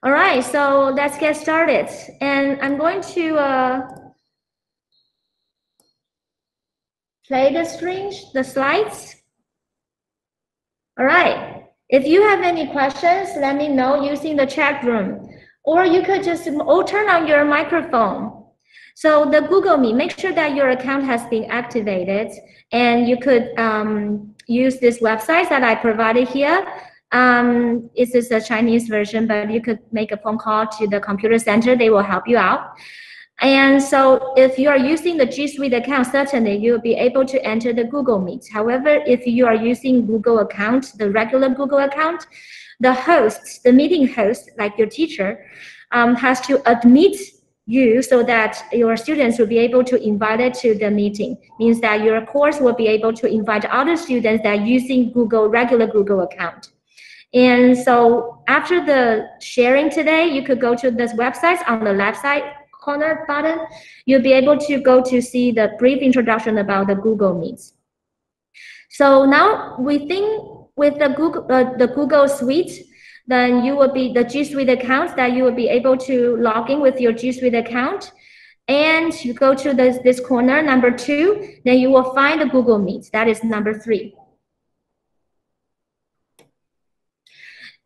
All right, so let's get started. And I'm going to play the slides. All right. If you have any questions, let me know using the chat room. Or you could just turn on your microphone. So the Google Meet, make sure that your account has been activated. And you could use this website that I provided here. This is a Chinese version, but you could make a phone call to the computer center. They will help you out. And so if you are using the G Suite account, certainly you'll be able to enter the Google Meet. However, if you are using Google account, the regular Google account, the host, the meeting host, like your teacher, has to admit you so that your students will be able to invite it to the meeting. Means that your course will be able to invite other students that are using regular Google account. And so after the sharing today, you could go to this website on the left side corner button. You'll be able to go to see the brief introduction about the Google Meets. So now we think with the Google Suite, then you will be the G Suite account that you will be able to log in with your G Suite account. And you go to this corner, number 2, then you will find the Google Meet. That is number 3.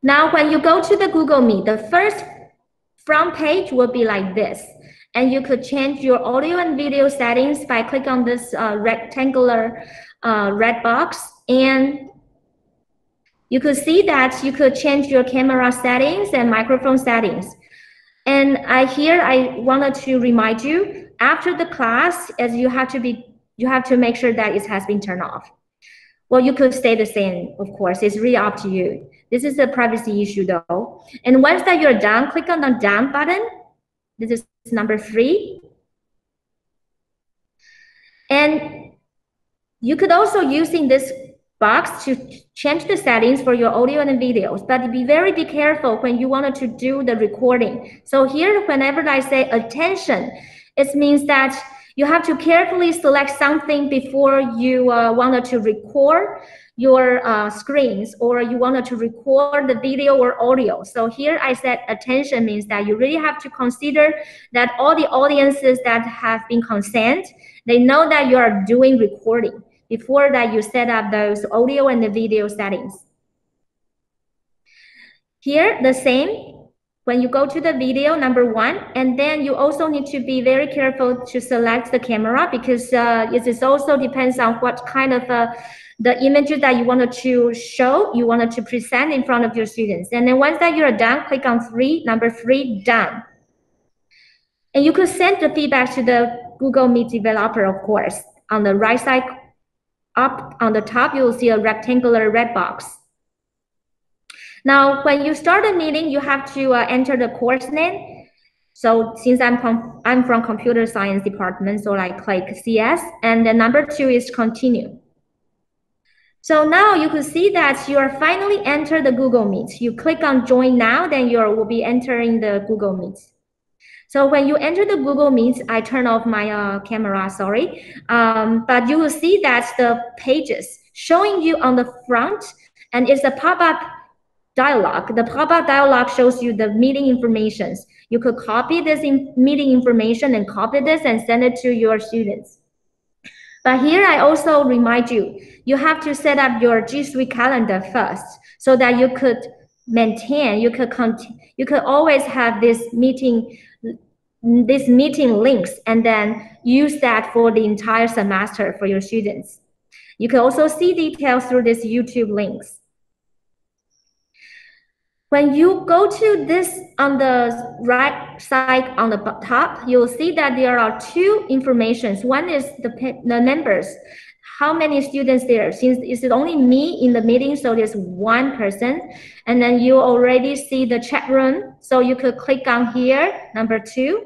Now, when you go to the Google Meet, the first front page will be like this. And you could change your audio and video settings by clicking on this rectangular red box. And you could see that you could change your camera settings and microphone settings. And here I wanted to remind you, after the class, as you have to make sure that it has been turned off. Well, you could stay the same, of course. It's really up to you. This is a privacy issue, though. And once that you're done, click on the done button. This is number 3. And you could also using this box to change the settings for your audio and videos, but be careful when you wanted to do the recording. So here, whenever I say attention, it means that you have to carefully select something before you wanted to record your screens, or you wanted to record the video or audio. So here I said attention means that you really have to consider that all the audiences that have been consent, they know that you are doing recording before that you set up those audio and the video settings. Here, the same. When you go to the video, number 1, and then you also need to be very careful to select the camera, because it also depends on what kind of the images that you wanted to show, you wanted to present in front of your students. And then once that you're done, click on number 3, done. And you could send the feedback to the Google Meet developer, of course. On the right side, up on the top, you will see a rectangular red box. Now, when you start a meeting, you have to enter the course name. So since I'm from computer science department, so I click CS, and then number 2 is continue. So now you can see that you are finally entered the Google Meet. You click on join now, then you will be entering the Google Meet. So when you enter the Google Meet, I turn off my camera, sorry. But you will see that the pages showing you on the front, and it's a pop-up dialog. The pop-up dialog shows you the meeting information. You could copy this meeting information and copy this and send it to your students. But here I also remind you, you have to set up your G Suite calendar first so that you could maintain, you could always have this meeting links and then use that for the entire semester for your students. You can also see details through these YouTube links. When you go to this on the right side on the top, you'll see that there are 2 informations. One is the members, how many students there. Since it's only me in the meeting, so there's 1 person. And then you already see the chat room. So you could click on here, number 2.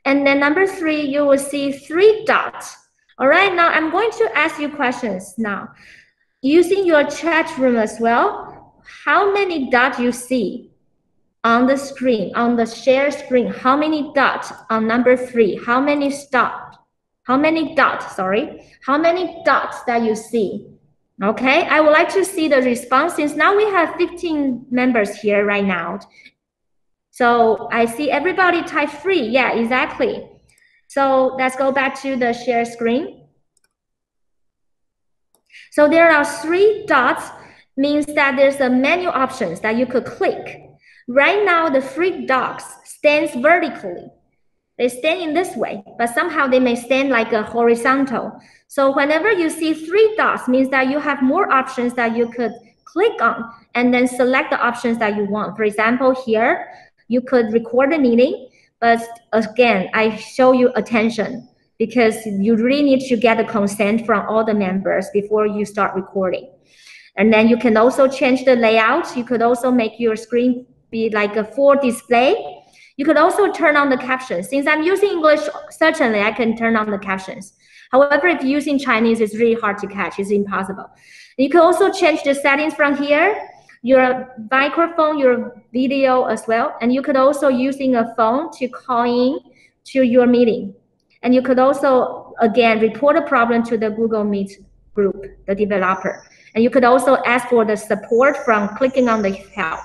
And then number 3, you will see 3 dots. All right, now I'm going to ask you questions now. Using your chat room as well, how many dots you see on the screen, on the share screen? How many dots on number 3? How many dots that you see? Okay, I would like to see the response since now we have 15 members here right now. So I see everybody type free. Yeah, exactly. So let's go back to the share screen. So there are 3 dots, means that there's a menu options that you could click. Right now, the 3 dots stands vertically. They stand in this way, but somehow they may stand like a horizontal. So whenever you see 3 dots, means that you have more options that you could click on and then select the options that you want. For example, here, you could record a meeting, but again, I show you attention because you really need to get the consent from all the members before you start recording. And then you can also change the layout. You could also make your screen be like a full display. You could also turn on the captions. Since I'm using English, certainly I can turn on the captions. However, if you're using Chinese, it's really hard to catch. It's impossible. You can also change the settings from here, your microphone, your video as well. And you could also using a phone to call in to your meeting. And you could also, again, report a problem to the Google Meet group, the developer. And you could also ask for the support from clicking on the help.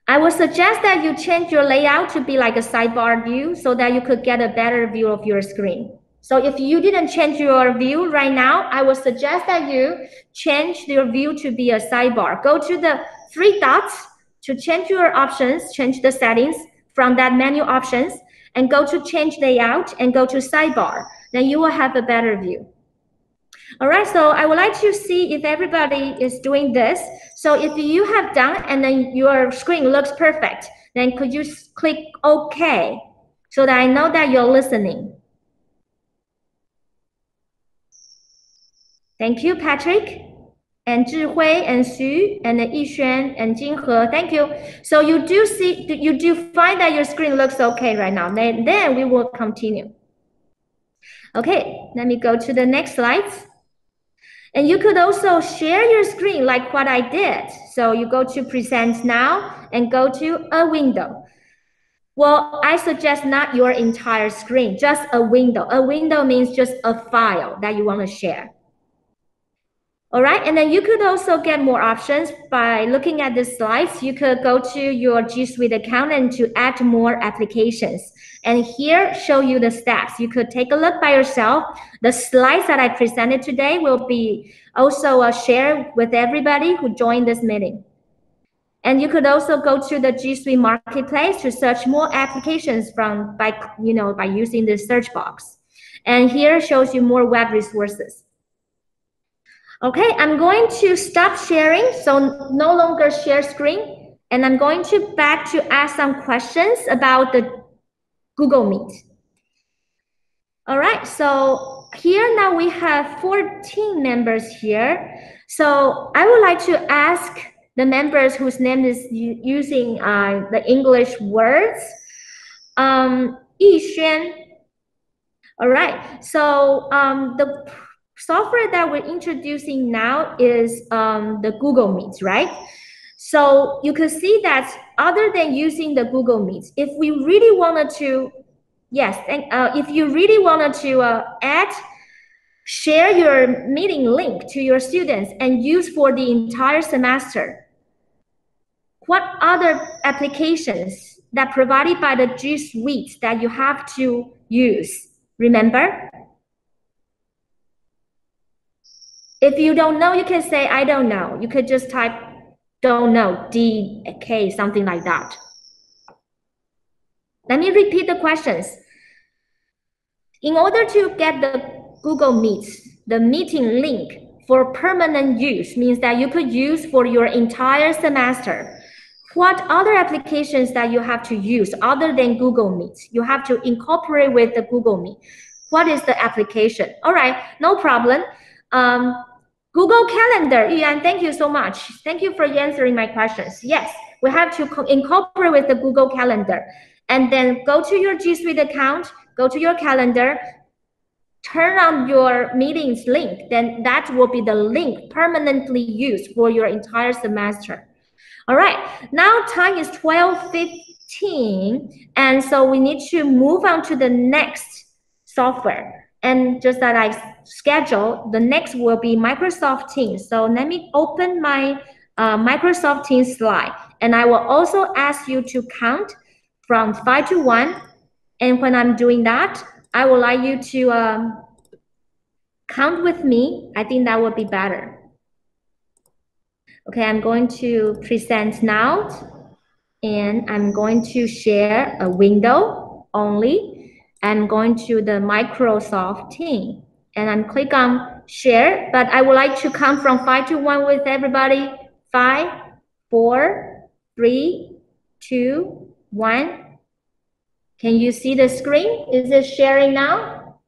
I would suggest that you change your layout to be like a sidebar view so that you could get a better view of your screen. So if you didn't change your view right now, I would suggest that you change your view to be a sidebar. Go to the 3 dots to change your options, change the settings from that menu options, and go to change layout and go to sidebar. Then you will have a better view. All right, so I would like to see if everybody is doing this. So if you have done and then your screen looks perfect, then could you click OK so that I know that you're listening? Thank you, Patrick, and Zhihui, and Xu, and Yixuan, and Jinghe. Thank you. So you do see, you do find that your screen looks okay right now. Then we will continue. Okay, let me go to the next slides. And you could also share your screen like what I did. So you go to present now and go to a window. Well, I suggest not your entire screen, just a window. A window means just a file that you want to share. All right, and then you could also get more options by looking at the slides. You could go to your G Suite account and to add more applications. And here show you the steps. You could take a look by yourself. The slides that I presented today will be also shared with everybody who joined this meeting. And you could also go to the G Suite Marketplace to search more applications by using the search box. And here shows you more web resources. Okay, I'm going to stop sharing, so no longer share screen, and I'm going to back to ask some questions about the Google Meet. All right, so here now we have 14 members here. So I would like to ask the members whose name is using the English words. Yixuan. All right, so the software that we're introducing now is the Google Meet, right? So you can see that other than using the Google Meet, if we really wanted to, if you really wanted to share your meeting link to your students and use for the entire semester, what other applications that provided by the G Suite that you have to use? Remember? If you don't know, you can say, I don't know. You could just type, don't know, DK, something like that. Let me repeat the questions. In order to get the Google Meet, the meeting link for permanent use means that you could use for your entire semester. What other applications that you have to use other than Google Meet? You have to incorporate with the Google Meet. What is the application? All right, no problem. Google Calendar, Yuan, thank you so much. Thank you for answering my questions. Yes, we have to incorporate with the Google Calendar. And then go to your G Suite account, go to your calendar, turn on your meetings link, then that will be the link permanently used for your entire semester. All right, now time is 12:15, and so we need to move on to the next software. And just that I schedule, the next will be Microsoft Teams. So let me open my Microsoft Teams slide. And I will also ask you to count from 5 to 1. And when I'm doing that, I would like you to count with me. I think that would be better. Okay, I'm going to present now. And I'm going to share a window only. I'm going to the Microsoft Teams. And I'm click on share, but I would like to count from 5 to 1 with everybody. 5, 4, 3, 2, 1. Can you see the screen? Is it sharing now?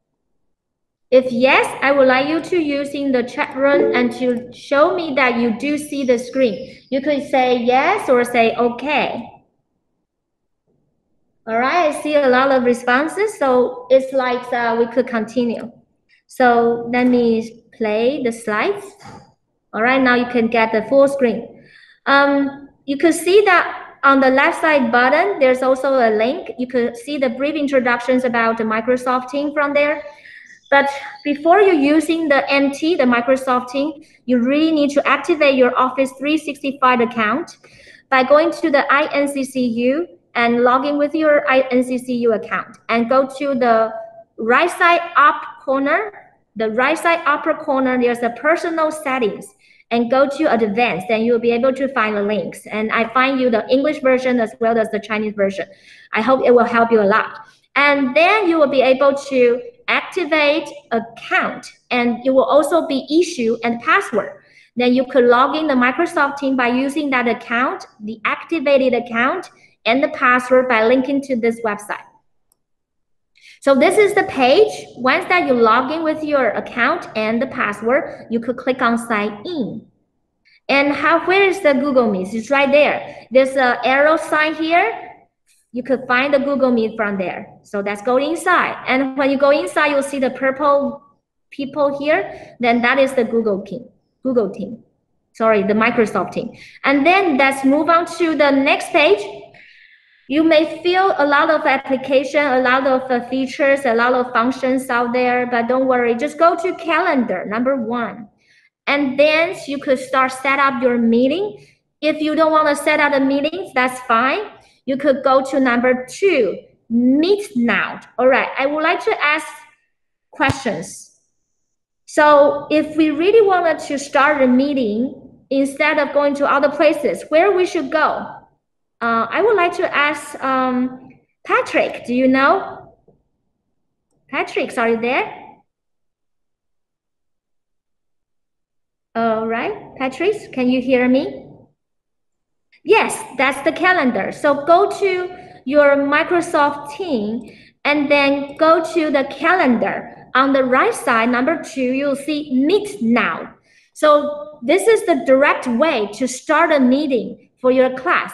If yes, I would like you to using the chat room and to show me that you do see the screen. You could say yes or say okay. All right, I see a lot of responses, so it's like we could continue. So let me play the slides. All right, now you can get the full screen. You could see that on the left side button, there's also a link. You could see the brief introductions about the Microsoft Teams from there. But before you're using the MT, the Microsoft Teams, you really need to activate your Office 365 account by going to the INCCU and login with your INCCU account and go to the right side up corner. The right side upper corner, there's a personal settings and go to advanced, and you'll be able to find the links. And I find you the English version as well as the Chinese version. I hope it will help you a lot. And then you will be able to activate account, and it will also be issue and password. Then you could log in the Microsoft Teams by using that account, the activated account, and the password by linking to this website. So this is the page. Once that you log in with your account and the password, you could click on sign in. And where is the Google Meet? It's right there. There's an arrow sign here. You could find the Google Meet from there. So let's go inside. And when you go inside, you'll see the purple people here. Then that is the Google Team. Sorry, the Microsoft Team. And then let's move on to the next page. You may feel a lot of application, a lot of features, a lot of functions out there, but don't worry, just go to calendar, number 1. And then you could start set up your meeting. If you don't want to set up the meetings, that's fine. You could go to number 2, meet now. All right, I would like to ask questions. So if we really wanted to start a meeting, instead of going to other places, where we should go? I would like to ask Patrick, do you know? Patrick, are you there? All right, Patrick, can you hear me? Yes, that's the calendar. So go to your Microsoft Teams and then go to the calendar. On the right side, number 2, you'll see Meet Now. So this is the direct way to start a meeting for your class.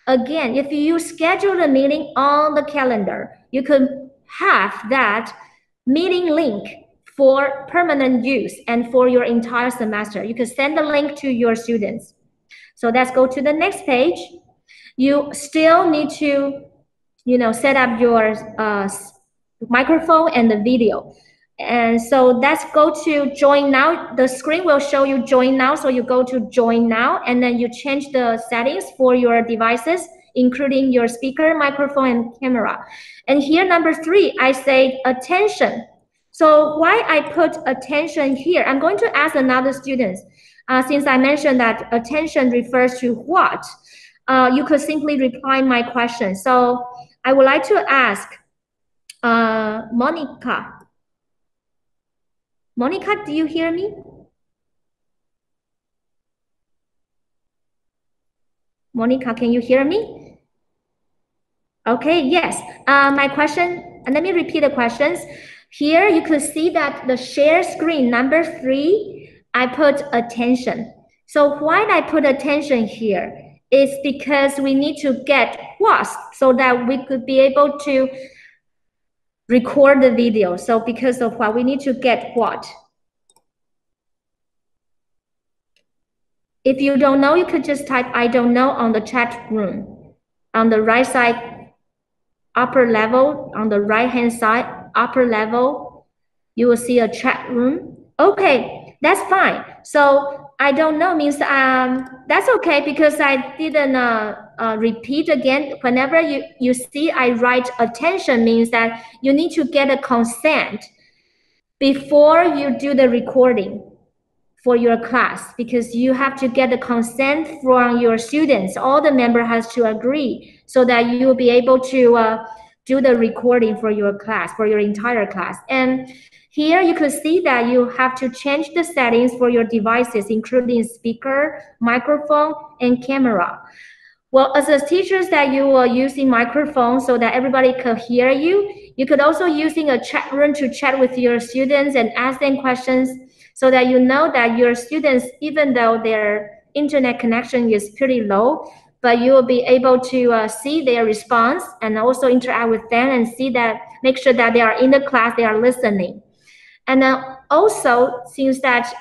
Again, if you schedule a meeting on the calendar, you can have that meeting link for permanent use and for your entire semester. You can send the link to your students. So let's go to the next page. You still need to, set up your microphone and the video. And so let's go to join now. The screen will show you join now. So you go to join now, and then you change the settings for your devices, including your speaker, microphone, and camera. And here, number 3, I say attention. So why I put attention here? I'm going to ask another student. Since I mentioned that attention refers to what, you could simply reply my question. So I would like to ask Monica. Monica, do you hear me? Monica, can you hear me? Okay, yes. My question, and let me repeat the questions. Here you could see that the share screen, number 3, I put attention. So why I put attention here is because we need to get what so that we could be able to record the video. So because of what, we need to get what? If you don't know, you could just type I don't know on the chat room. On the right side, upper level, on the right hand side, upper level, you will see a chat room. Okay, that's fine. So I don't know means that's okay because I didn't repeat again. Whenever you see I write attention means that you need to get a consent before you do the recording for your class, because you have to get the consent from your students. All the member has to agree so that you will be able to do the recording for your class, for your entire class. And here you could see that you have to change the settings for your devices, including speaker, microphone, and camera. Well, as a teachers that you are using microphone so that everybody could hear you, you could also using a chat room to chat with your students and ask them questions so that you know that your students, even though their internet connection is pretty low, but you will be able to see their response and also interact with them and see that, make sure that they are in the class, they are listening. And then also, since that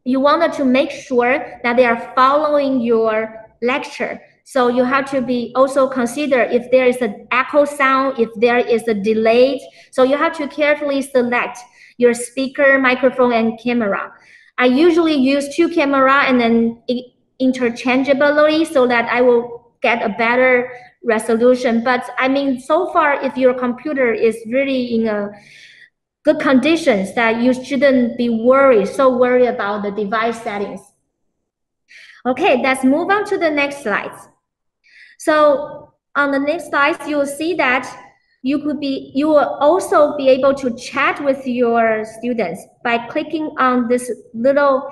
you wanted to make sure that they are following your lecture, so you have to be also consider if there is an echo sound, if there is a delay. So you have to carefully select your speaker, microphone, and camera. I usually use 2 camera and then interchangeably so that I will get a better resolution. But I mean, so far, if your computer is really in a good conditions, that you shouldn't be so worried about the device settings. Okay, let's move on to the next slide. So on the next slide, you will see that you will also be able to chat with your students by clicking on this little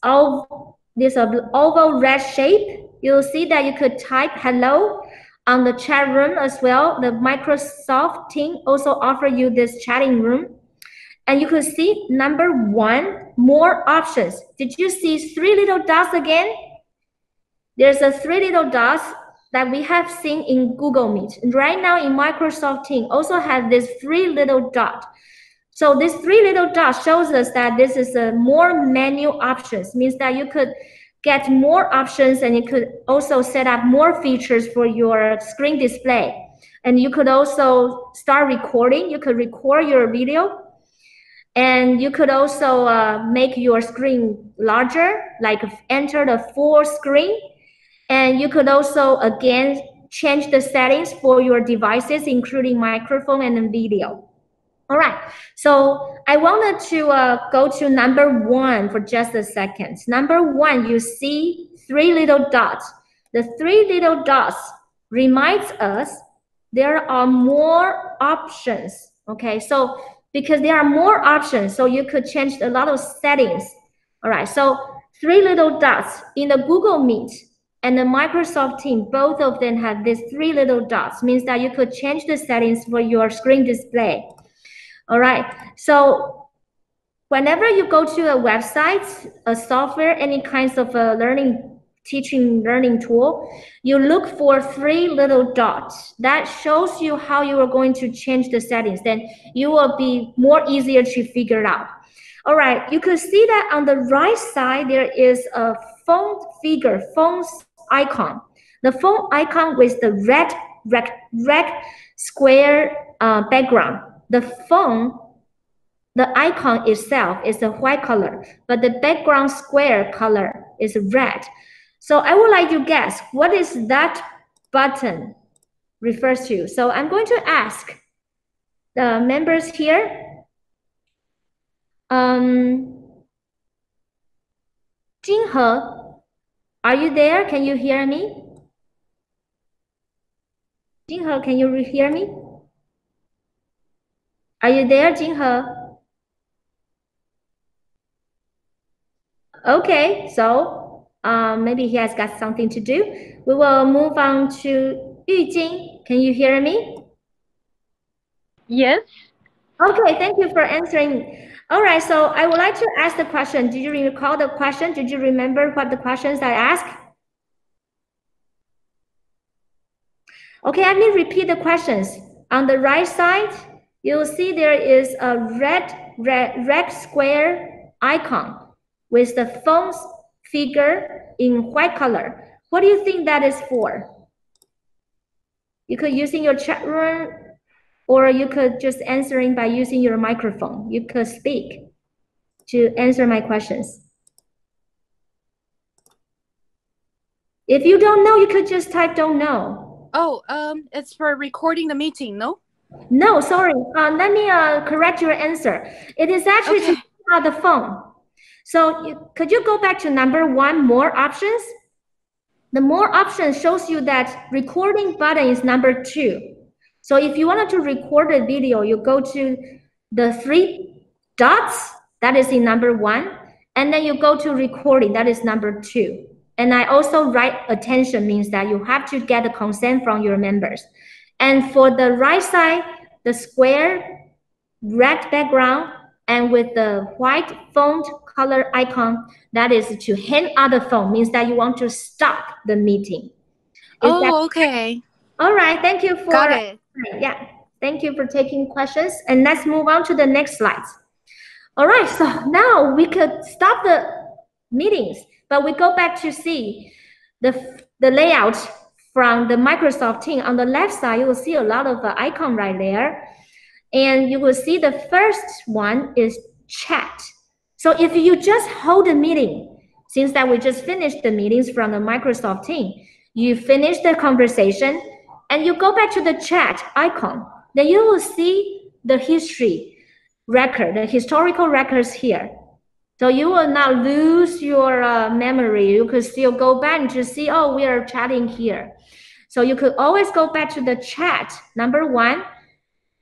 oval red shape. You'll see that you could type hello on the chat room as well. The Microsoft team also offer you this chatting room. And you could see number 1, more options. Did you see 3 little dots again? There's a 3 little dots that we have seen in Google Meet. Right now in Microsoft Teams also has this 3 little dot. So this 3 little dots shows us that this is a more menu options, means that you could get more options and you could also set up more features for your screen display. And you could also start recording. You could record your video. And you could also make your screen larger, like enter the full screen. And you could also, again, change the settings for your devices, including microphone and video. All right, so I wanted to go to number 1 for just a second. Number 1, you see 3 little dots. The 3 little dots reminds us there are more options, okay? So because there are more options, so you could change a lot of settings. All right, so 3 little dots in the Google Meet and the Microsoft Teams, both of them have these 3 little dots, means that you could change the settings for your screen display. All right, so whenever you go to a website, a software, any kinds of a teaching learning tool, you look for 3 little dots. That shows you how you are going to change the settings. Then you will be more easier to figure it out. All right, you could see that on the right side, there is a phone icon. The phone icon with the red square background. The icon itself is a white color, but the background square color is red. So I would like to guess, what is that button refers to? So I'm going to ask the members here. Jinghe, are you there? Can you hear me? Jinghe, can you hear me? Are you there, Jinghe? Okay, so maybe he has got something to do. We will move on to Yujing. Can you hear me? Yes. Okay, thank you for answering. All right, so I would like to ask the question. Did you recall the question? Did you remember what the questions I asked? Okay, let me repeat the questions. On the right side, you'll see there is a red square icon with the phone's figure in white color. What do you think that is for? You could use in your chat room, or you could just answering by using your microphone. You could speak. to answer my questions. If you don't know, you could just type don't know. Oh, it's for recording the meeting, no? No, sorry. Let me correct your answer. It is actually to on the phone. So could you go back to number 1, more options? The more options shows you that recording button is number 2. So if you wanted to record a video, you go to the 3 dots, that is in number 1, and then you go to recording, that is number 2. And I also write attention means that you have to get the consent from your members. And for the right side, the square red background and with the white font color icon, that is to hang up the phone, means that you want to stop the meeting. Okay. All right, thank you for Got it. Yeah, thank you for taking questions. And let's move on to the next slides. All right, so now we could stop the meetings, but we go back to see the layout from the Microsoft Teams. On the left side, you will see a lot of icon right there. And you will see the first one is chat. So if you just hold a meeting, since that we just finished the meetings from the Microsoft Teams, you finish the conversation and you go back to the chat icon, then you will see the history record, the historical records here. So you will not lose your memory. You could still go back to see, oh, we are chatting here. So you could always go back to the chat. Number 1,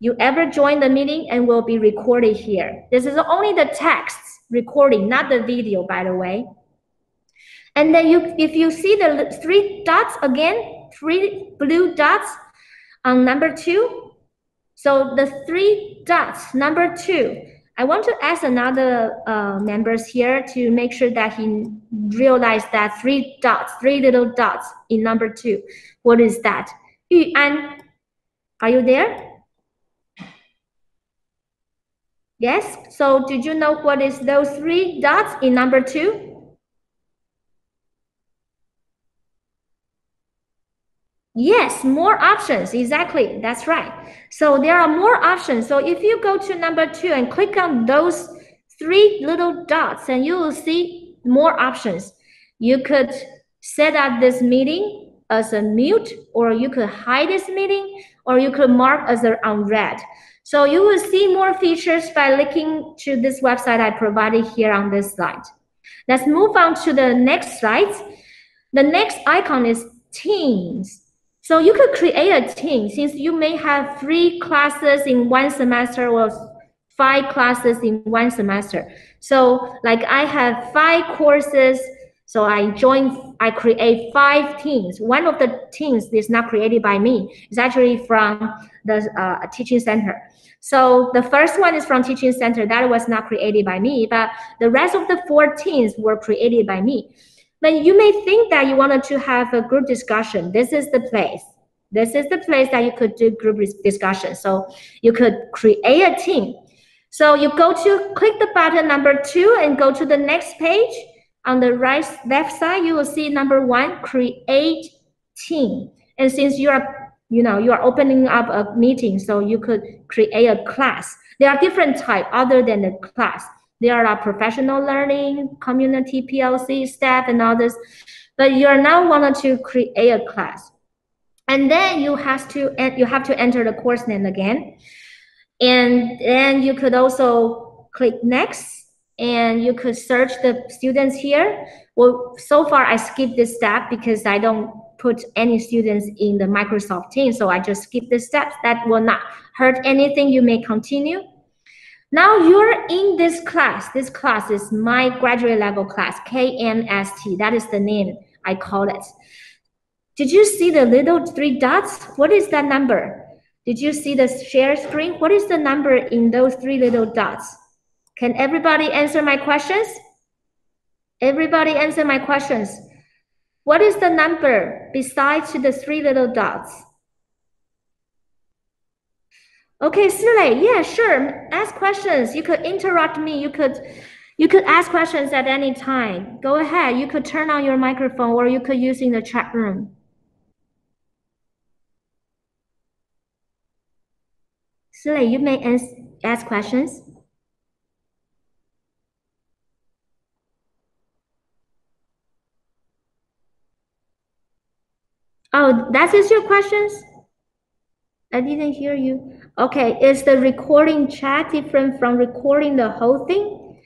you ever join the meeting and will be recorded here. This is only the text recording, not the video, by the way. And then if you see the 3 dots again, 3 blue dots on number 2. So the 3 dots, number 2, I want to ask another members here to make sure that he realized that 3 dots, 3 little dots in number 2. What is that? Yuan, are you there? Yes, so did you know what is those 3 dots in number 2? Yes, more options, exactly, that's right. So there are more options. So if you go to number 2 and click on those 3 little dots, and you will see more options. You could set up this meeting as a mute, or you could hide this meeting, or you could mark as an unread. So you will see more features by linking to this website I provided here on this slide. Let's move on to the next slide. The next icon is Teams. So you could create a team since you may have 3 classes in one semester or 5 classes in one semester. So like I have 5 courses, so I create 5 teams. One of the teams is not created by me. It's actually from the teaching center. So the first one is from teaching center. That was not created by me, but the rest of the 4 teams were created by me. But you may think that you wanted to have a group discussion. This is the place. This is the place that you could do group discussion. So you could create a team. So you click the button number 2 and go to the next page. On the left side, you will see number 1, create team. And since you are opening up a meeting, so you could create a class. There are different types other than the class. There are professional learning, community, PLC, staff, and others. But you are now wanted to create a class. And then you have to enter the course name again. And then you could also click next, and you could search the students here. Well, so far I skipped this step because I don't put any students in the Microsoft Teams, so I just skip this step. That will not hurt anything. You may continue. Now you're in this class. This class is my graduate level class, KMST. That is the name I call it. Did you see the little 3 dots? What is that number? Did you see the share screen? What is the number in those 3 little dots? Can everybody answer my questions? Everybody answer my questions. What is the number besides the 3 little dots? Okay, Hsieh, yeah, sure. Ask questions. You could interrupt me. You could ask questions at any time. Go ahead. You could turn on your microphone, or you could use in the chat room. Hsieh, you may ask questions. Oh, that is your questions? I didn't hear you. Okay, is the recording chat different from recording the whole thing?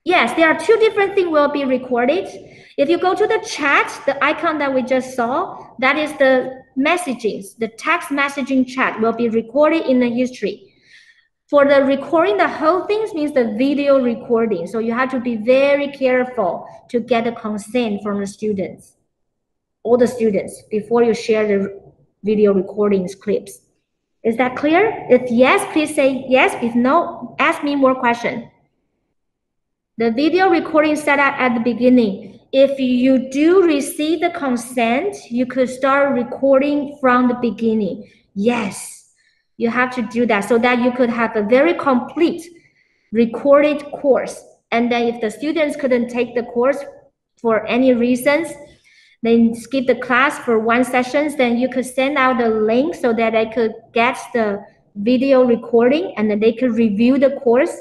Yes, there are two different things will be recorded. If you go to the chat, the icon that we just saw, that is the messages, the text messaging chat will be recorded in the history. For the recording the whole things means the video recording. So you have to be very careful to get the consent from the students, all the students, before you share the video recordings clips. Is that clear? If yes, please say yes. If no, ask me more questions. The video recording setup at the beginning. If you do receive the consent, you could start recording from the beginning. Yes, you have to do that so that you could have a very complete recorded course. And then if the students couldn't take the course for any reasons, then skip the class for one session, then you could send out the link so that they could get the video recording and then they could review the course.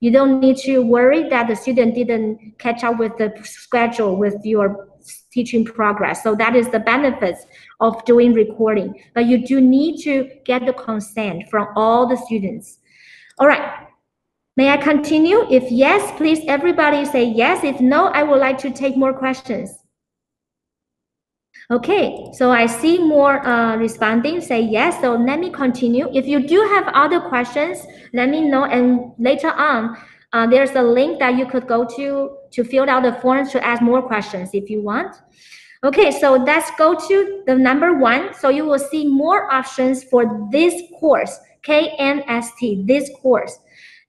You don't need to worry that the student didn't catch up with the schedule with your teaching progress. So that is the benefits of doing recording. But you do need to get the consent from all the students. All right. May I continue? If yes, please everybody say yes. If no, I would like to take more questions. Okay, so I see more responding, say yes. So let me continue. If you do have other questions, let me know. And later on, there's a link that you could go to fill out the forms to ask more questions if you want. Okay, so let's go to the number 1. So you will see more options for this course, KNST, this course.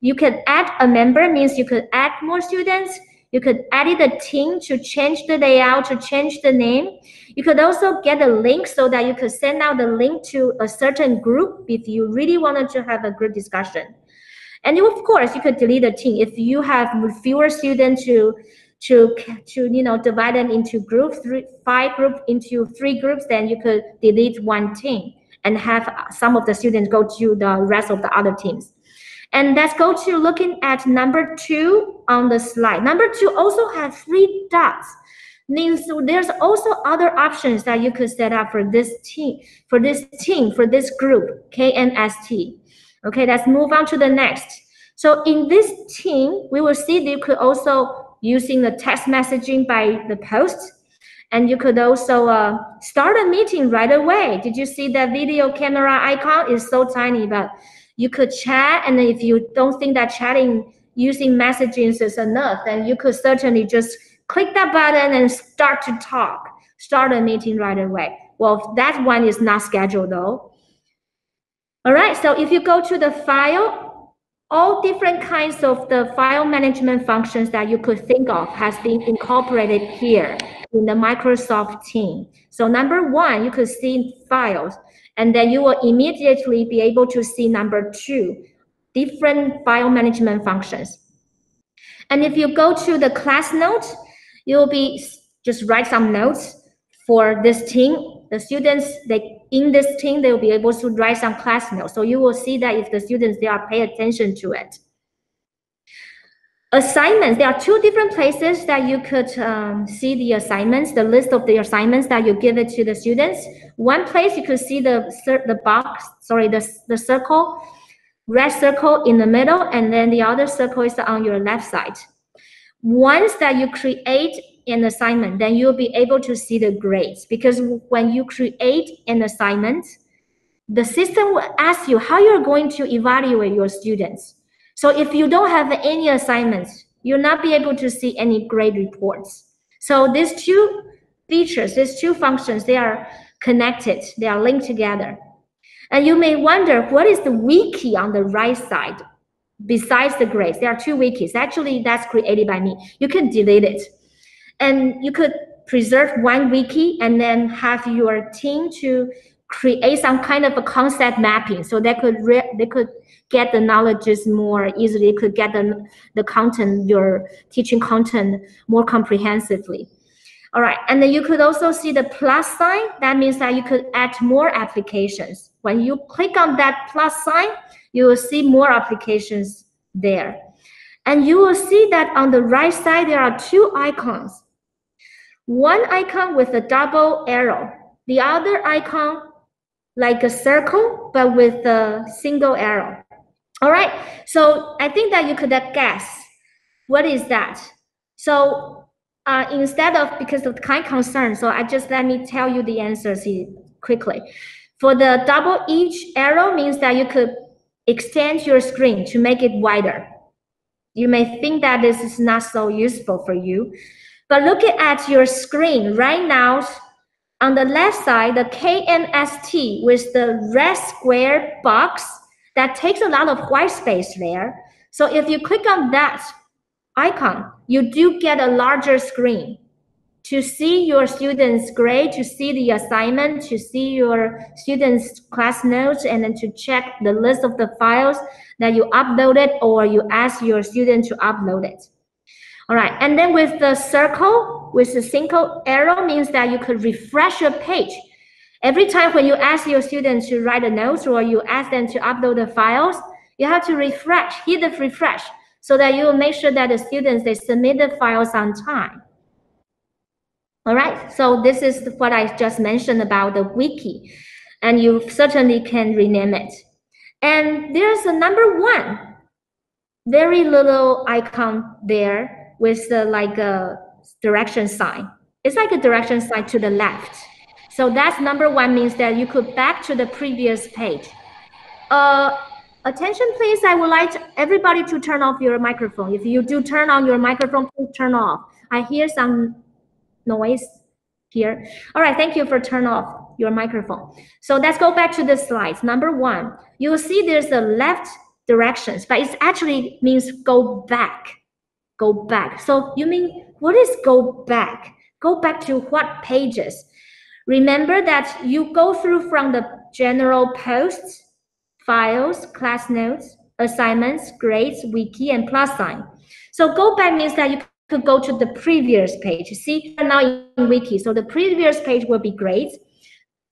You could add a member, means you could add more students. You could edit the team to change the layout, to change the name. You could also get a link so that you could send out the link to a certain group if you really wanted to have a group discussion. And you, of course, you could delete the team if you have fewer students to divide them into groups, 5 groups into 3 groups. Then you could delete one team and have some of the students go to the rest of the other teams. And let's go to looking at number 2 on the slide. Number 2 also has 3 dots. Means there's also other options that you could set up for this team, for this group, KNST. Okay, let's move on to the next. So in this team, we will see that you could also using the text messaging by the post. And you could also start a meeting right away. Did you see that video camera icon is so tiny, but you could chat, and if you don't think that chatting using messaging is enough, then you could certainly just click that button and start to talk, start a meeting right away. Well, that one is not scheduled though. All right, so if you go to the file, all different kinds of the file management functions that you could think of has been incorporated here in the Microsoft team. So number 1, you could see files. And then you will immediately be able to see number 2, different file management functions. And if you go to the class notes, you'll be just write some notes for this team. The students, in this team, they will be able to write some class notes. So you will see that if the students, they are pay attention to it. Assignments, there are 2 different places that you could see the assignments, the list of the assignments that you give it to the students. One place you could see the box, sorry, the circle, red circle in the middle, and then the other circle is on your left side. Once that you create an assignment, then you'll be able to see the grades, because when you create an assignment, the system will ask you how you're going to evaluate your students. So if you don't have any assignments, you'll not be able to see any grade reports. So these 2 features, these 2 functions, they are connected, they are linked together. And you may wonder, what is the wiki on the right side besides the grades? There are 2 wikis. Actually, that's created by me. You can delete it. And you could preserve one wiki and then have your team to create some kind of a concept mapping, so they could get the knowledges more easily. They could get the content, your teaching content, more comprehensively. All right, and then you could also see the plus sign. That means that you could add more applications. When you click on that plus sign, you will see more applications there. And you will see that on the right side, there are 2 icons. One icon with a double arrow. the other icon like a circle, but with a single arrow. All right, so I think that you could guess what is that. So instead of, because of kind concern, so let me tell you the answers here quickly. For the double each arrow means that you could extend your screen to make it wider. You may think that this is not so useful for you, but look at your screen right now. On the left side, the KNST with the red square box that takes a lot of white space there. So if you click on that icon, you do get a larger screen to see your students' grade, to see the assignment, to see your students' class notes, and then to check the list of the files that you uploaded or you ask your student to upload it. All right, and then with the circle, with the single arrow means that you could refresh your page. Every time when you ask your students to write a note or you ask them to upload the files, you have to refresh, hit the refresh, so that you will make sure that the students, they submit the files on time. All right, so this is what I just mentioned about the wiki, and you certainly can rename it. And there's a number one, very little icon there with like a direction sign. It's like a direction sign to the left. So that's number one, means that you could back to the previous page. Attention please, I would like everybody to turn off your microphone. If you do turn on your microphone, please turn off. I hear some noise here. All right, thank you for turning off your microphone. So let's go back to the slides. Number one, you will see there's a left directions, but it actually means go back. Go back. So you mean, what is go back? Go back to what pages? Remember that you go through from the general posts, files, class notes, assignments, grades, wiki, and plus sign. So go back means that you could go to the previous page. See, now in wiki, so the previous page will be grades.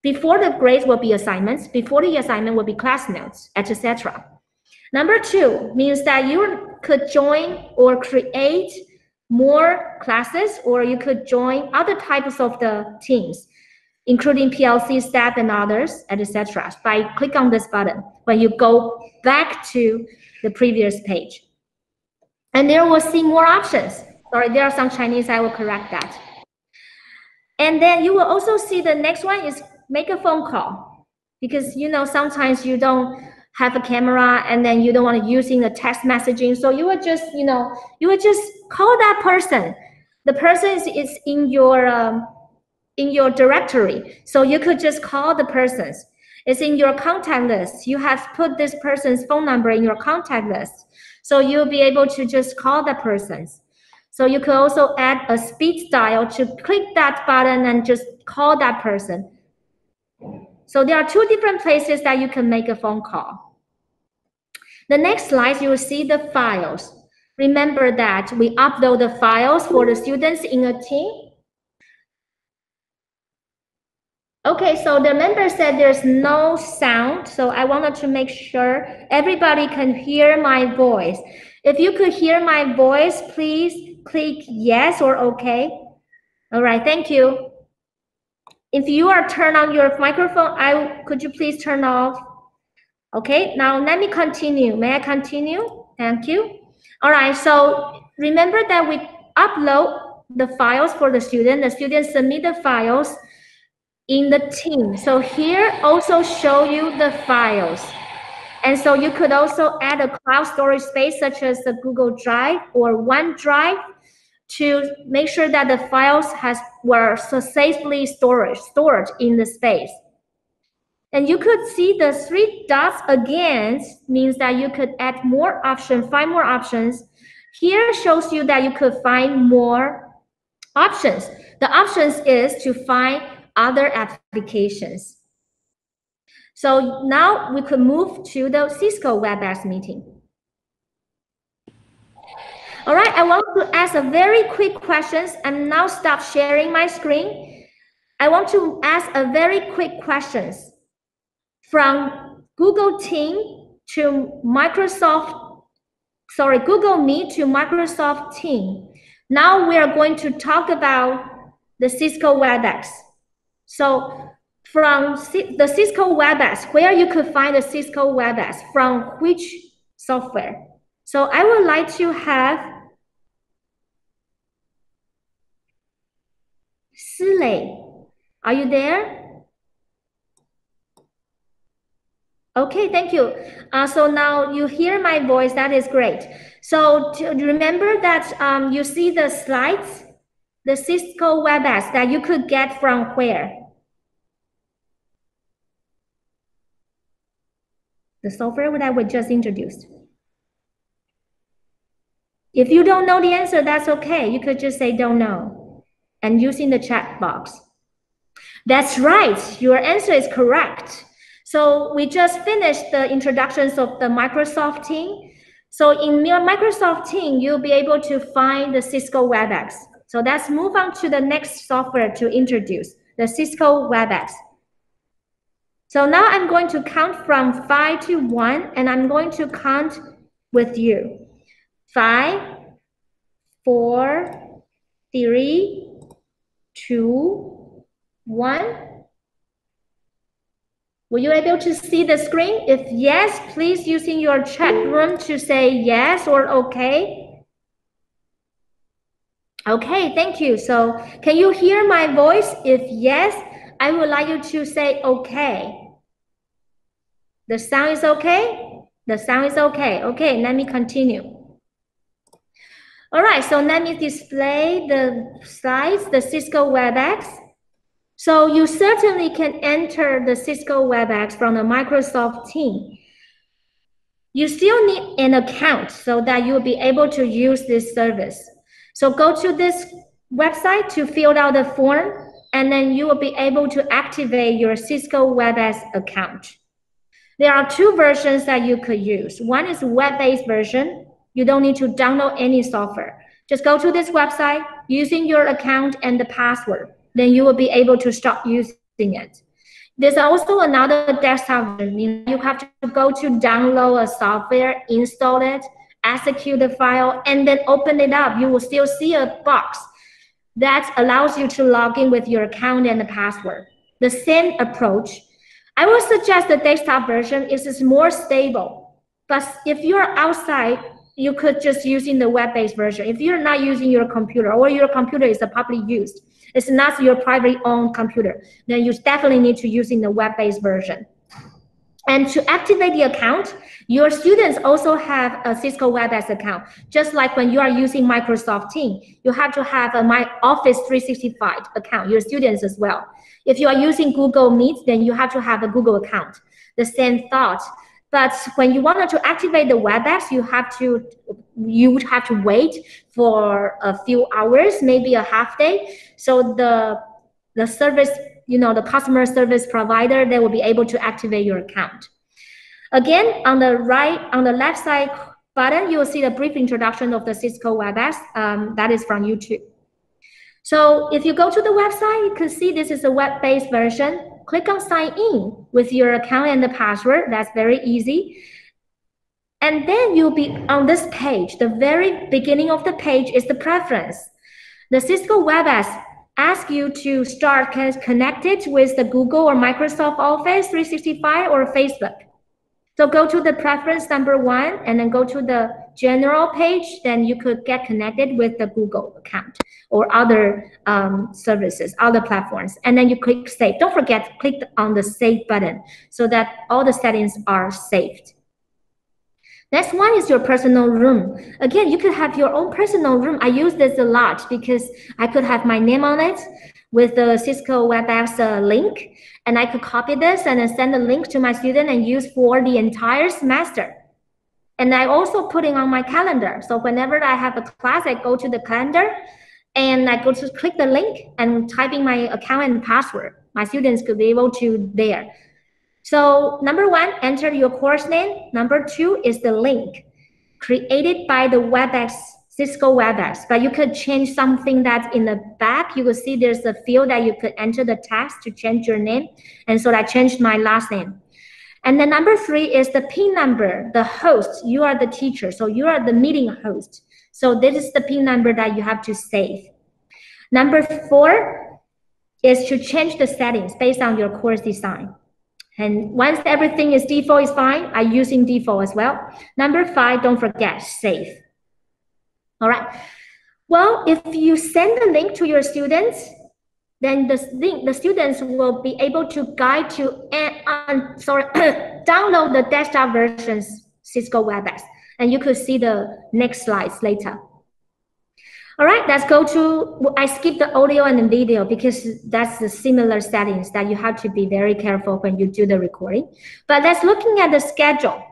Before the grades will be assignments. Before the assignment will be class notes, etc. Number two means that you could join or create more classes, or you could join other types of the teams, including PLC staff and others, etc. by click on this button when you go back to the previous page. And there will see more options. Sorry, there are some Chinese, I will correct that. And then you will also see the next one is make a phone call, because sometimes you don't have a camera and then you don't want to using the text messaging. So you would just, you would just call that person. The person is in your directory. So you could just call the persons. It's in your contact list. You have put this person's phone number in your contact list. So you'll be able to just call the persons. So you could also add a speed dial to click that button and just call that person. So there are two different places that you can make a phone call. The next slide, you will see the files. Remember that we upload the files for the students in a team. Okay, so the member said there's no sound, so I wanted to make sure everybody can hear my voice. If you could hear my voice, please click yes or okay. All right, thank you. If you are turned on your microphone, could you please turn off? Okay, now let me continue. May I continue? Thank you. All right, so remember that we upload the files for the student. The student submit the files in the team. So here also show you the files. And so you could also add a cloud storage space such as the Google Drive or OneDrive to make sure that the files were so safely stored in the space. And you could see the three dots again, means that you could add more options, find more options. Here shows you that you could find more options. The options is to find other applications. So now we could move to the Cisco WebEx meeting. All right, I want to ask a very quick questions and now stop sharing my screen. I want to ask a very quick questions from Google Team to Google Meet to Microsoft Team. Now we are going to talk about the Cisco WebEx. So from the Cisco WebEx, where you could find the Cisco WebEx, from which software. So I would like to have Hsieh. Are you there? Okay, thank you. So now you hear my voice, that is great. So remember that you see the slides, the Cisco WebEx that you could get from where? The software that we just introduced. If you don't know the answer, that's okay. You could just say don't know and using the chat box. That's right. Your answer is correct. So we just finished the introductions of the Microsoft team. So in your Microsoft team, you'll be able to find the Cisco WebEx. So let's move on to the next software to introduce, the Cisco WebEx. So now I'm going to count from 5 to 1, and I'm going to count with you. 5, 4, 3, 2, 1. Were you able to see the screen? If yes, please using your chat room to say yes or okay. Okay, thank you. So can you hear my voice? If yes, I would like you to say okay. The sound is okay? The sound is okay. Okay, let me continue. All right, so let me display the slides, the Cisco WebEx. So you certainly can enter the Cisco WebEx from the Microsoft team. You still need an account so that you'll be able to use this service. So go to this website to fill out the form, and then you will be able to activate your Cisco WebEx account. There are 2 versions that you could use. One is web-based version. You don't need to download any software. Just go to this website using your account and the password. Then you will be able to start using it. There's also another desktop version. You have to go to download a software, install it, execute the file, and then open it up. You will still see a box that allows you to log in with your account and the password. The same approach. I would suggest the desktop version is more stable. But if you're outside, you could just using the web-based version. If you're not using your computer, or your computer is publicly used, it's not your private owned computer, then you definitely need to using the web-based version. And to activate the account, your students also have a Cisco WebEx account. Just like when you are using Microsoft Teams, you have to have a My Office 365 account, your students as well. If you are using Google Meet, then you have to have a Google account. The same thought. But when you wanted to activate the WebEx, you would have to wait for a few hours, maybe a half day. So the service, the customer service provider, they will be able to activate your account. Again, on the left side button, you will see the brief introduction of the Cisco WebEx. That is from YouTube. So if you go to the website, you can see this is a web-based version. Click on sign in with your account and the password. That's very easy. And then you'll be on this page. The very beginning of the page is the preference. The Cisco WebEx asks you to start connected with the Google or Microsoft Office 365 or Facebook. So go to the preference number 1 and then go to the general page. Then you could get connected with the Google account or other services, other platforms. And then you click save. Don't forget, click on the save button so that all the settings are saved. Next one is your personal room. Again, you could have your own personal room. I use this a lot because I could have my name on it with the Cisco WebEx link, and I could copy this and then send the link to my student and use for the entire semester. And I also put it on my calendar. So whenever I have a class, I go to the calendar and I go to click the link and type in my account and password. My students could be able to there. So number 1, enter your course name. Number 2 is the link created by the WebEx, Cisco WebEx. But you could change something that's in the back. You will see there's a field that you could enter the text to change your name. And so I changed my last name. And then number 3 is the PIN number, the host. You are the teacher, so you are the meeting host. So this is the PIN number that you have to save. Number 4 is to change the settings based on your course design. And once everything is default is fine, I'm using default as well. Number 5, don't forget, save. All right. Well, if you send the link to your students, then the students will be able to guide to download the desktop versions Cisco WebEx, and you could see the next slides later. All right, let's go to, I skipped the audio and the video because that's the similar settings that you have to be very careful when you do the recording. But let's looking at the schedule.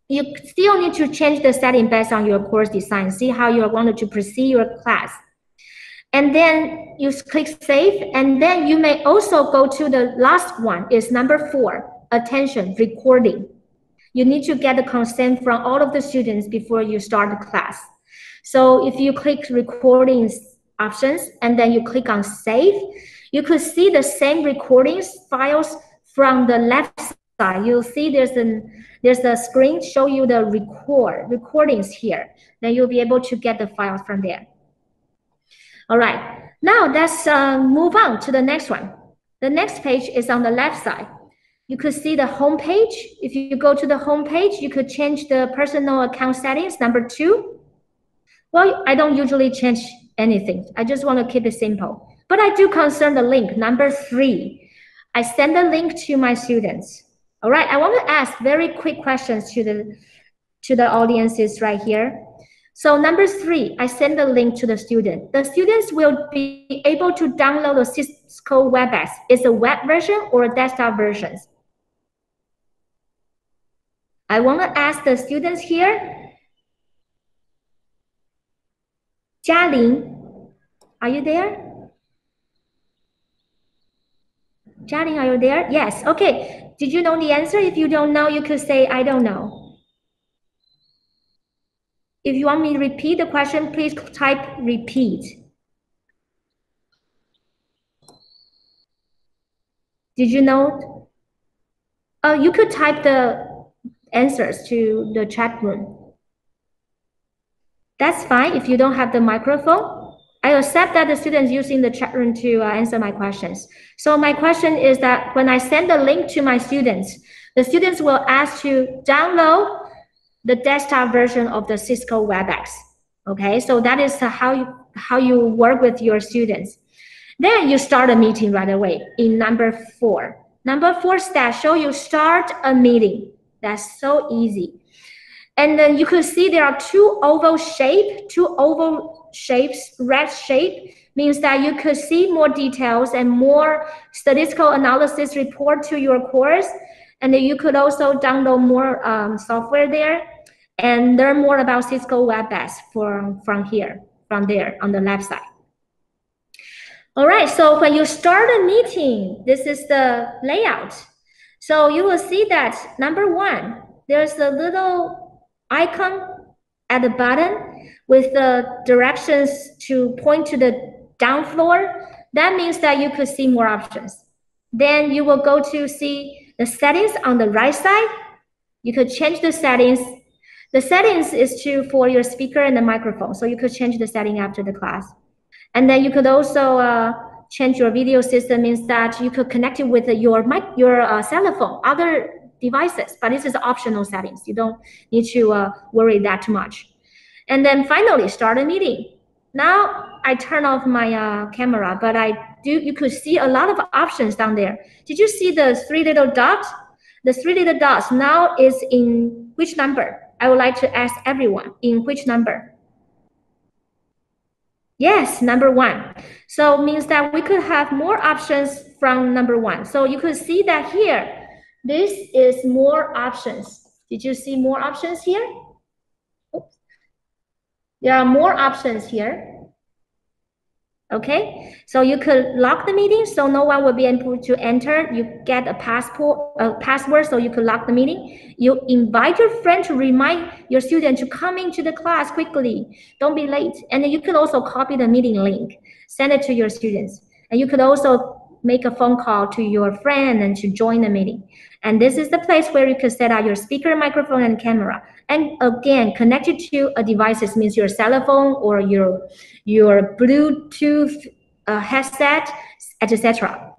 You still need to change the setting based on your course design, see how you wanted to proceed your class. And then you click save, and then you may also go to the last one, is number 4, attention, recording. You need to get the consent from all of the students before you start the class. So if you click recordings options, and then you click on save, you could see the same recordings files from the left side. You'll see there's a screen show you the recordings here. Then you'll be able to get the files from there. All right, now let's move on to the next one. The next page is on the left side. You could see the home page. If you go to the home page, you could change the personal account settings, number 2. Well, I don't usually change anything. I just want to keep it simple. But I do concern the link, number 3. I send the link to my students. All right, I want to ask very quick questions to the audiences right here. So number 3, I send the link to the student. The students will be able to download the Cisco WebEx. Is a web version or a desktop version? I want to ask the students here. Jialing, are you there? Jialing, are you there? Yes, okay. Did you know the answer? If you don't know, you could say, I don't know. If you want me to repeat the question, please type repeat. Did you know? You could type the answers to the chat room. That's fine if you don't have the microphone. I accept that the students using the chat room to answer my questions. So my question is that when I send the link to my students, the students will ask to download the desktop version of the Cisco WebEx. Okay, so that is how you work with your students. Then you start a meeting right away in number 4. Number 4 step show you start a meeting. That's so easy. And then you could see there are two oval shapes, red shape means that you could see more details and more statistical analysis report to your course. And then you could also download more software there and learn more about Cisco WebEx from there on the left side. All right, so when you start a meeting, this is the layout. So you will see that number 1, there's a little icon at the bottom with the directions to point to the down floor. That means that you could see more options. Then you will go to see the settings on the right side. You could change the settings. The settings is for your speaker and the microphone. So you could change the setting after the class. And then you could also change your video system, means that you could connect it with your cell phone, other devices, but this is optional settings. You don't need to worry that too much. And then finally, start a meeting. Now I turn off my camera, but you could see a lot of options down there. Did you see the 3 little dots? The 3 little dots now is in which number? I would like to ask everyone, in which number? Yes, number 1. So it means that we could have more options from number 1. So you could see that here, this is more options. Did you see more options here? Oops. There are more options here. Okay, so you could lock the meeting so no one will be able to enter. You get a password so you could lock the meeting. You invite your friend to remind your student to come into the class quickly. Don't be late. And then you could also copy the meeting link, send it to your students. And you could also make a phone call to your friend and to join the meeting. And this is the place where you could set up your speaker, microphone, and camera. And again, connected to a device means your cell phone or your Bluetooth headset etc.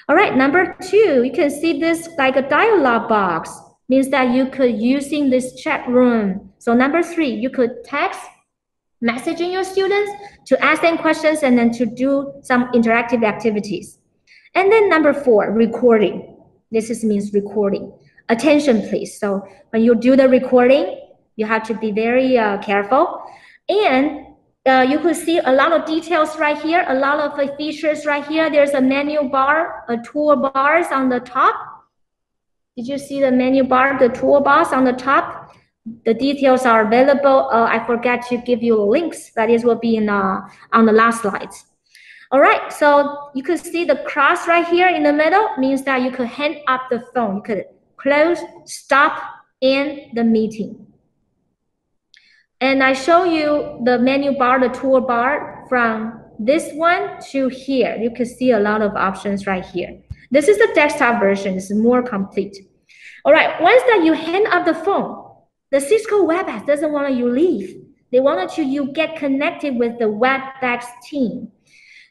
All right, number 2, you can see this like a dialog box, means that you could using this chat room. So number 3, you could text, messaging your students to ask them questions and then to do some interactive activities. And then number 4, recording. This means recording. Attention, please. So when you do the recording, you have to be very careful. And you could see a lot of details right here, a lot of features right here. There's a menu bar, a toolbars on the top. Did you see the menu bar, the toolbars on the top? The details are available. I forgot to give you links, but it will be in on the last slides. All right, so you could see the cross right here in the middle means that you could hang up the phone. You could close, stop, end the meeting. And I show you the menu bar, the toolbar from this one to here. You can see a lot of options right here. This is the desktop version, it's more complete. All right, once that you hang up the phone, the Cisco WebEx doesn't want you leave. They wanted you get connected with the WebEx team.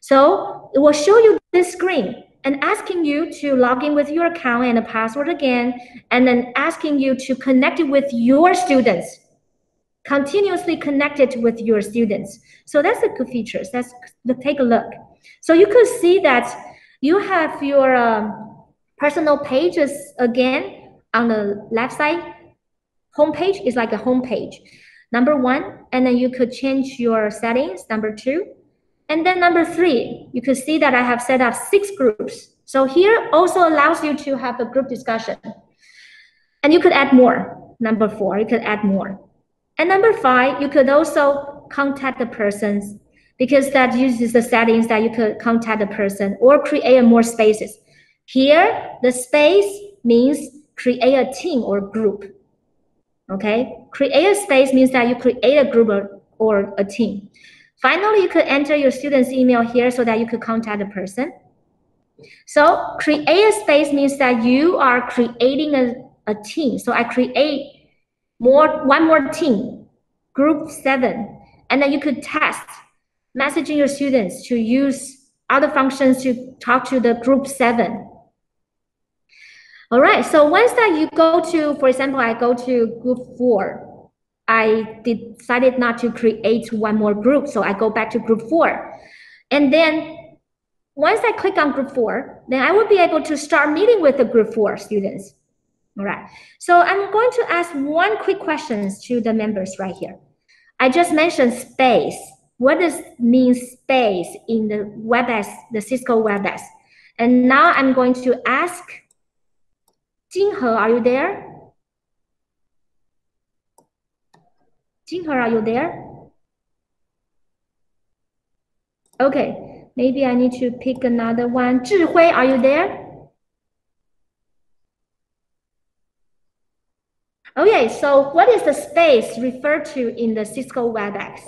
So it will show you this screen and asking you to log in with your account and a password again, and then asking you to connect it with your students, continuously connected with your students. So that's a good feature. Let's take a look. So you could see that you have your personal pages again on the left side. Home page is like a home page. Number 1, and then you could change your settings. Number 2. And then number 3, you could see that I have set up 6 groups. So here also allows you to have a group discussion. And you could add more. Number 4, you could add more. And number 5, you could also contact the persons, because that uses the settings that you could contact the person or create more spaces. Here, the space means create a team or group. Okay, create a space means that you create a group or a team. Finally, you could enter your student's email here so that you could contact the person. So create a space means that you are creating a team. So I create one more team, group 7, and then you could test messaging your students to use other functions to talk to the group 7. All right, so once that you go to, for example, I go to group 4, I decided not to create one more group, so I go back to group 4. And then once I click on group 4, then I will be able to start meeting with the group 4 students. All right, so I'm going to ask one quick question to the members right here. I just mentioned space. What does mean space in the WebEx, the Cisco WebEx? And now I'm going to ask Jinghe, are you there? Jinghe, are you there? Okay, maybe I need to pick another one. Zhihui, are you there? Okay, so what is the space referred to in the Cisco WebEx?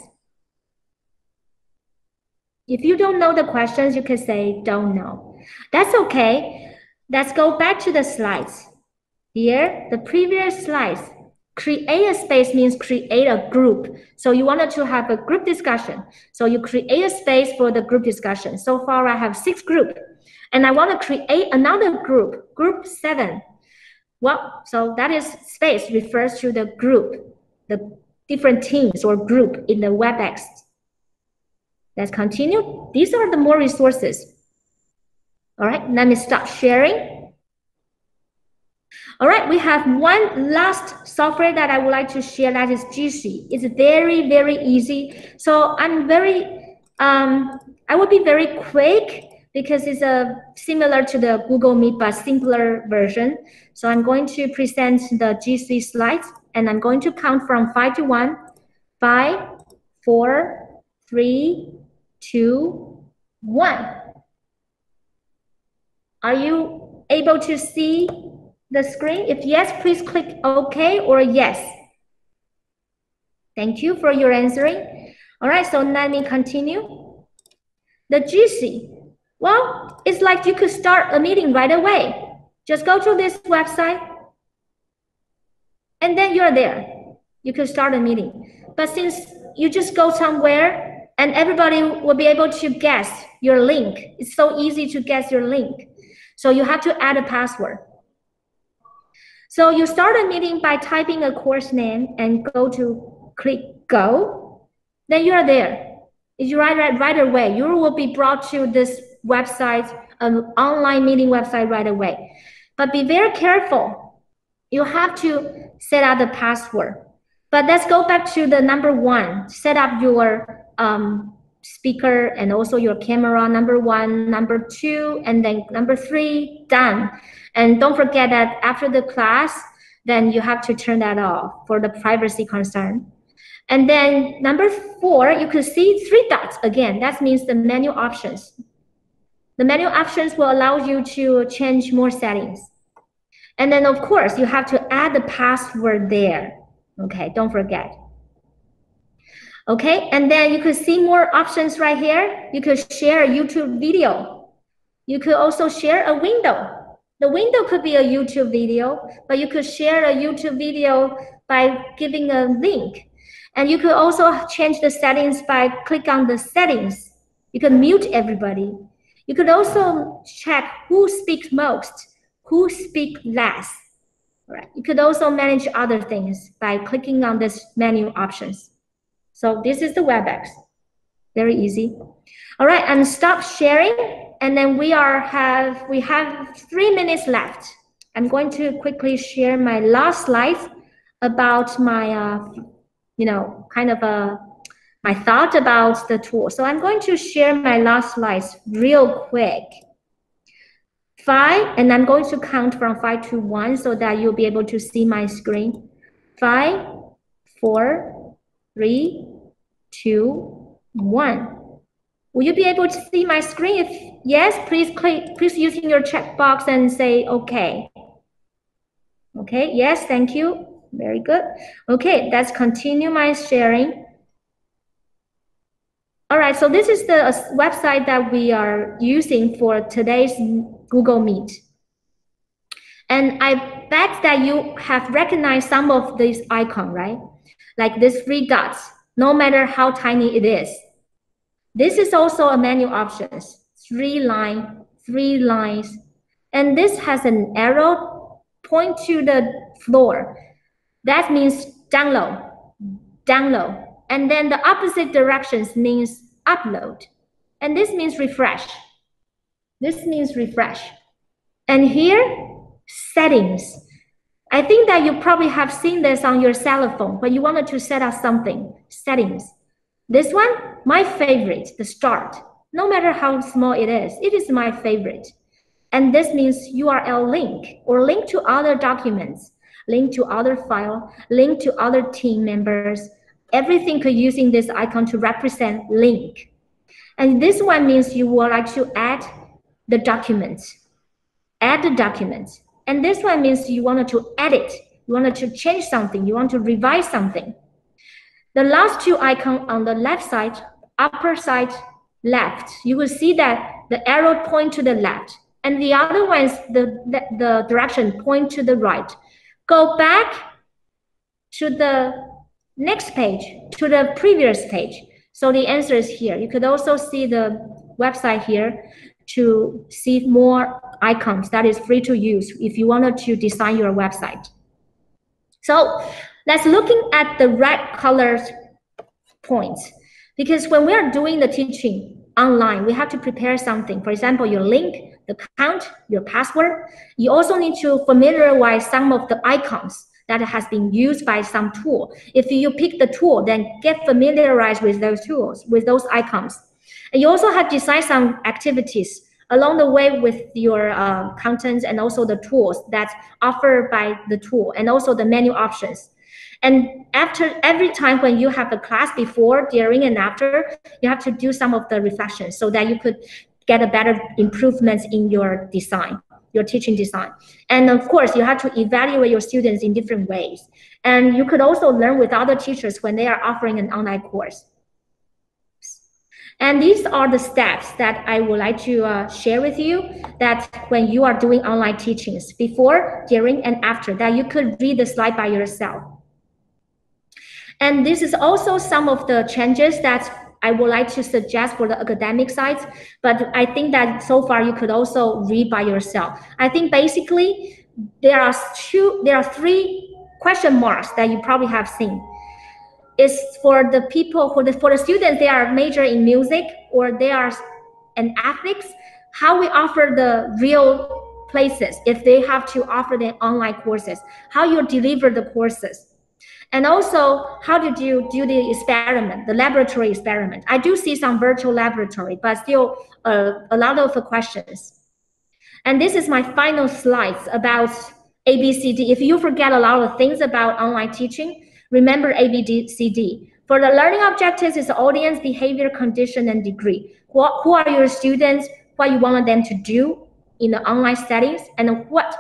If you don't know the questions, you can say don't know. That's okay. Let's go back to the slides. Here, the previous slides. Create a space means create a group. So you wanted to have a group discussion. So you create a space for the group discussion. So far, I have 6 groups. And I want to create another group, group 7. Well, so that is space refers to the group, the different teams or group in the WebEx. Let's continue. These are the more resources. All right, let me stop sharing. All right, we have one last software that I would like to share, that is Hsieh. It's very, very easy. So I will be very quick because it's similar to the Google Meet, but simpler version. So I'm going to present the Hsieh slides, and I'm going to count from 5 to 1. 5, 4, 3, 2, 1. Are you able to see the screen? If yes, please click OK or yes. Thank you for your answering. All right, so let me continue. The Hsieh, well, it's like you could start a meeting right away. Just go to this website, and then you're there. You could start a meeting. But since you just go somewhere, And everybody will be able to guess your link. It's so easy to guess your link. So you have to add a password. So you start a meeting by typing a course name and click go. Then you are there. It's right away. You will be brought to this website, an online meeting website right away. But be very careful. You have to set up the password. But let's go back to the number 1. Set up your speaker and also your camera, number 1, number 2, and then number 3, done. And don't forget that after the class, then you have to turn that off for the privacy concern. And then number 4, you can see 3 dots again. That means the menu options. The menu options will allow you to change more settings. And then of course, you have to add the password there. Okay, don't forget. Okay, and then you could see more options right here. You could share a YouTube video. You could also share a window. The window could be a YouTube video, but you could share a YouTube video by giving a link. And you could also change the settings by click on the settings. You can mute everybody. You could also check who speaks most, who speaks less. All right. You could also manage other things by clicking on this menu options. So this is the WebEx. Very easy. All right, and stop sharing. And then we have 3 minutes left. I'm going to quickly share my last slide about my, my thought about the tool. So I'm going to share my last slides real quick. 5, and I'm going to count from 5 to 1 so that you'll be able to see my screen. 5, 4, 3, 2, 1. Will you be able to see my screen? If yes, please using your checkbox and say okay. Okay, yes, thank you. Very good. Okay, let's continue my sharing. All right, so this is the website that we are using for today's Google Meet. And I bet that you have recognized some of these icons, right? Like these 3 dots, no matter how tiny it is. This is also a menu options, 3 lines. And this has an arrow point to the floor. That means download. And then the opposite directions means upload. And this means refresh. And here, settings. I think that you probably have seen this on your cell phone, but you wanted to set up something, settings. This one, my favorite, the start. No matter how small it is my favorite. And this means URL link or link to other documents, link to other file, link to other team members. Everything could using this icon to represent link. And this one means you would like to add the documents. And this one means you wanted to edit, you wanted to change something, you want to revise something. The last 2 icons on the left side, upper side left, you will see that the arrow point to the left, and the other ones, the direction point to the right. Go back to the next page, to the previous page. So the answer is here. You could also see the website here to see more icons that is free to use if you wanted to design your website. So let's looking at the red colored points, because when we are doing the teaching online, we have to prepare something. For example, your link, the count, your password. You also need to familiarize some of the icons that has been used by some tool. If you pick the tool, then get familiarized with those tools, with those icons. And you also have designed some activities along the way with your contents and also the tools that's offered by the tool and also the menu options. And after every time when you have a class before, during, and after, you have to do some of the reflections so that you could get a better improvements in your design, your teaching design. And of course, you have to evaluate your students in different ways. And you could also learn with other teachers when they are offering an online course. And these are the steps that I would like to share with you, that when you are doing online teachings, before, during, and after, that you could read the slide by yourself. And this is also some of the changes that I would like to suggest for the academic sites, but I think that so far you could also read by yourself. I think basically there are three question marks that you probably have seen. It's for the people for the students, they are major in music or they are in ethics, how we offer the real places if they have to offer the online courses, how you deliver the courses. And also, how did you do the experiment, the laboratory experiment? I do see some virtual laboratory, but still a lot of questions. And this is my final slides about ABCD. If you forget a lot of things about online teaching, remember ABCD. For the learning objectives is audience, behavior, condition, and degree. Who are your students, what you wanted them to do in the online settings, and what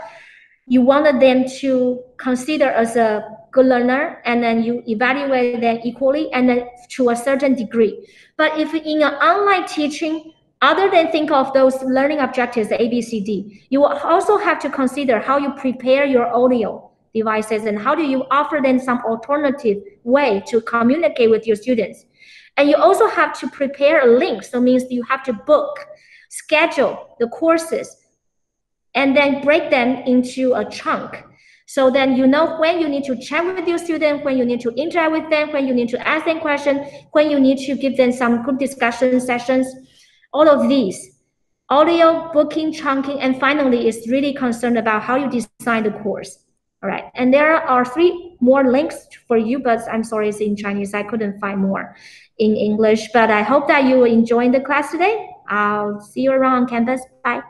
you wanted them to consider as a good learner, and then you evaluate them equally and then to a certain degree. But if in an online teaching, other than think of those learning objectives, the ABCD, you will also have to consider how you prepare your audio devices and how do you offer them some alternative way to communicate with your students. And you also have to prepare a link, so it means you have to book, schedule the courses, and then break them into a chunk. So then you know when you need to chat with your student, when you need to interact with them, when you need to ask them questions, when you need to give them some group discussion sessions, all of these. Audio, booking, chunking, and finally is really concerned about how you design the course. All right, and there are 3 more links for you, but I'm sorry, it's in Chinese. I couldn't find more in English, but I hope that you will enjoy the class today. I'll see you around on campus. Bye.